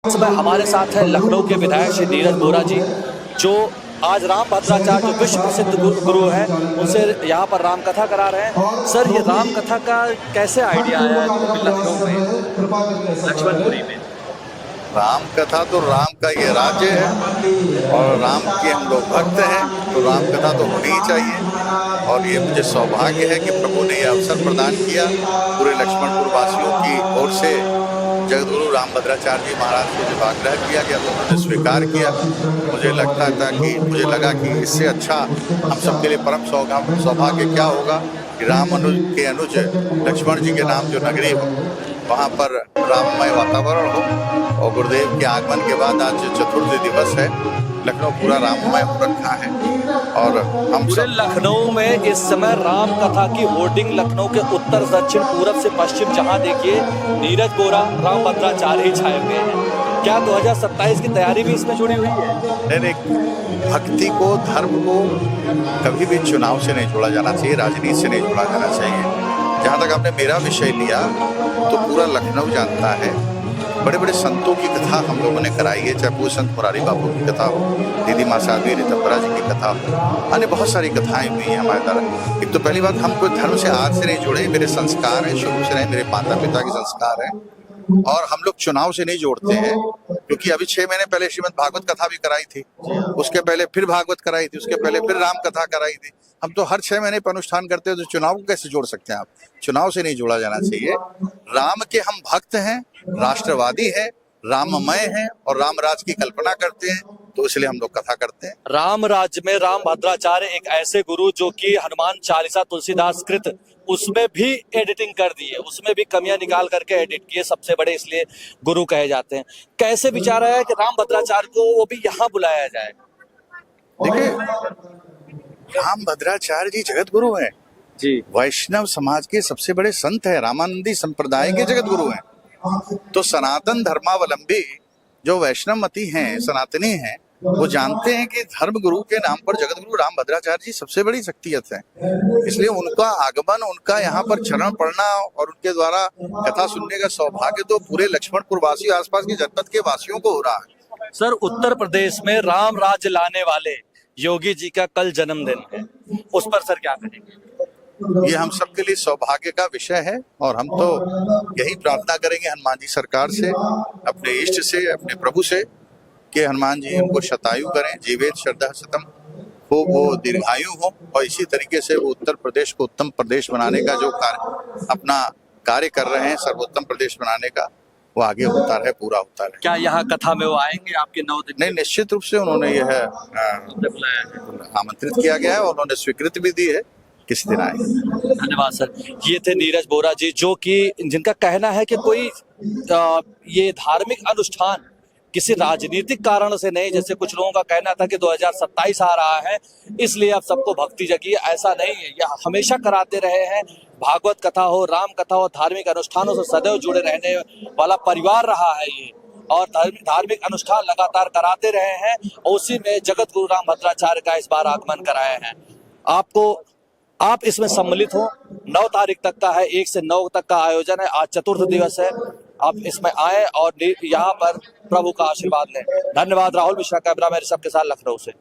इस समय हमारे साथ है लखनऊ के विधायक श्री नीरज बोरा जी, जो आज राम भद्राचार्य जो विश्व प्रसिद्ध गुरु हैं, उनसे यहाँ पर राम कथा करा रहे हैं। सर, ये राम कथा का कैसे आइडिया आया लखनऊ में, लक्ष्मणपुरी में? राम कथा तो राम का ये राज्य है और राम के हम लोग भक्त हैं, तो राम कथा तो होनी ही चाहिए। और ये मुझे सौभाग्य है कि प्रभु ने ये अवसर प्रदान किया। पूरे लक्ष्मणपुर वासियों की ओर से जगतगुरु रामभद्राचार्य जी महाराज से जब आग्रह किया गया तो उन्होंने स्वीकार किया। मुझे लगा कि इससे अच्छा हम सबके लिए परम सौभाग्य क्या होगा कि राम के अनुज लक्ष्मण जी के नाम जो नगरी हो, वहाँ पर राममय वातावरण हो। और गुरुदेव के आगमन के बाद आज चतुर्थ दिवस है, लखनऊ पूरा राममय हो रखा है। और हम पूरे लखनऊ में इस समय राम कथा की होर्डिंग लखनऊ के उत्तर दक्षिण पूरब से पश्चिम जहां देखिए नीरज बोरा राम भद्राचार्य ही छाए हुए हैं। क्या 2027 की तैयारी भी इसमें जुड़ी हुई है? नहीं, भक्ति को, धर्म को कभी भी चुनाव से नहीं जोड़ा जाना चाहिए, राजनीति से नहीं जोड़ा जाना चाहिए। जहाँ तक आपने मेरा विषय लिया तो पूरा लखनऊ जानता है, बड़े बड़े संतों की कथा हम लोगों ने कराई है, चाहे पूज्य संत मुरारी बापू की कथा हो, दीदी माँ साध्वी ऋतंबरा जी की कथा हो, अन्य बहुत सारी कथाएं हुई हैं हमारे द्वारा। एक तो पहली बात, हम कोई धर्म से आज से नहीं जुड़े, मेरे संस्कार हैं, शुरू से रहे, मेरे माता पिता के संस्कार हैं। और हम लोग चुनाव से नहीं जोड़ते हैं, क्योंकि अभी 6 महीने पहले श्रीमद् भागवत कथा भी कराई थी, उसके पहले फिर भागवत कराई थी, उसके पहले फिर राम कथा कराई थी। हम तो हर 6 महीने पर अनुष्ठान करते हैं, तो चुनाव को कैसे जोड़ सकते हैं आप? चुनाव से नहीं जोड़ा जाना चाहिए। राम के हम भक्त हैं, राष्ट्रवादी है, राममय है और राम राज की कल्पना करते हैं, तो इसलिए हम लोग कथा करते हैं। राम राज्य में राम भद्राचार्य एक ऐसे गुरु जो कि हनुमान चालीसा तुलसीदास कृत उसमें भी एडिटिंग कर दी है, उसमें भी कमियां निकाल करके एडिट किए, सबसे बड़े इसलिए गुरु कहे जाते हैं। कैसे विचार आया कि राम भद्राचार्य को वो भी यहाँ बुलाया जाए? देखिए, राम भद्राचार्य जी जगत गुरु हैं जी, वैष्णव समाज के सबसे बड़े संत है, रामानंदी संप्रदाय के जगत गुरु हैं। तो सनातन धर्मावलंबी जो वैष्णवमती हैं, सनातनी हैं, वो जानते हैं कि धर्म गुरु के नाम पर जगत गुरु राम भद्राचार्य जी सबसे बड़ी शख्सियत है। इसलिए उनका आगमन, उनका यहाँ पर चरण पड़ना और उनके द्वारा कथा सुनने का सौभाग्य तो पूरे लक्ष्मणपुर वासी, आसपास के जनपद के वासियों को हो रहा है। सर, उत्तर प्रदेश में राम राज्य लाने वाले योगी जी का कल जन्मदिन है, उस पर सर क्या कहेंगे? ये हम सबके लिए सौभाग्य का विषय है और हम तो यही प्रार्थना करेंगे हनुमान जी सरकार से, अपने इष्ट से, अपने प्रभु से, कि हनुमान जी उनको शतायु करें, जीवेत श्रद्धा शतम हो, वो दीर्घायु हो। और इसी तरीके से वो उत्तर प्रदेश को उत्तम प्रदेश बनाने का जो अपना कार्य कर रहे हैं, सर्वोत्तम प्रदेश बनाने का, वो आगे होता रहे, पूरा होता रहे। क्या यहाँ कथा में वो आएंगे आपके 9 दिन? नहीं, निश्चित रूप से उन्होंने यह आमंत्रित किया गया है और उन्होंने स्वीकृति भी दी है, किस दिन आए। धन्यवाद सर। ये थे नीरज बोरा जी, जो कि जिनका कहना है कि कोई ये धार्मिक अनुष्ठान किसी राजनीतिक कारण से नहीं, जैसे कुछ लोगों का कहना था कि 2027 आ रहा है इसलिए अब सबको भक्ति जगी, ऐसा नहीं है। यह हमेशा कराते रहे हैं, भागवत कथा हो, राम कथा हो, धार्मिक अनुष्ठानों से सदैव जुड़े रहने वाला परिवार रहा है ये, और धार्मिक अनुष्ठान लगातार कराते रहे हैं, और उसी में जगत गुरु राम भद्राचार्य का इस बार आगमन कराए हैं। आप इसमें सम्मिलित हो। 9 तारीख तक का है, 1 से 9 तक का आयोजन है। आज चतुर्थ दिवस है, आप इसमें आए और यहाँ पर प्रभु का आशीर्वाद लें। धन्यवाद। राहुल मिश्रा, कैमरा मैन सबके साथ, लखनऊ से।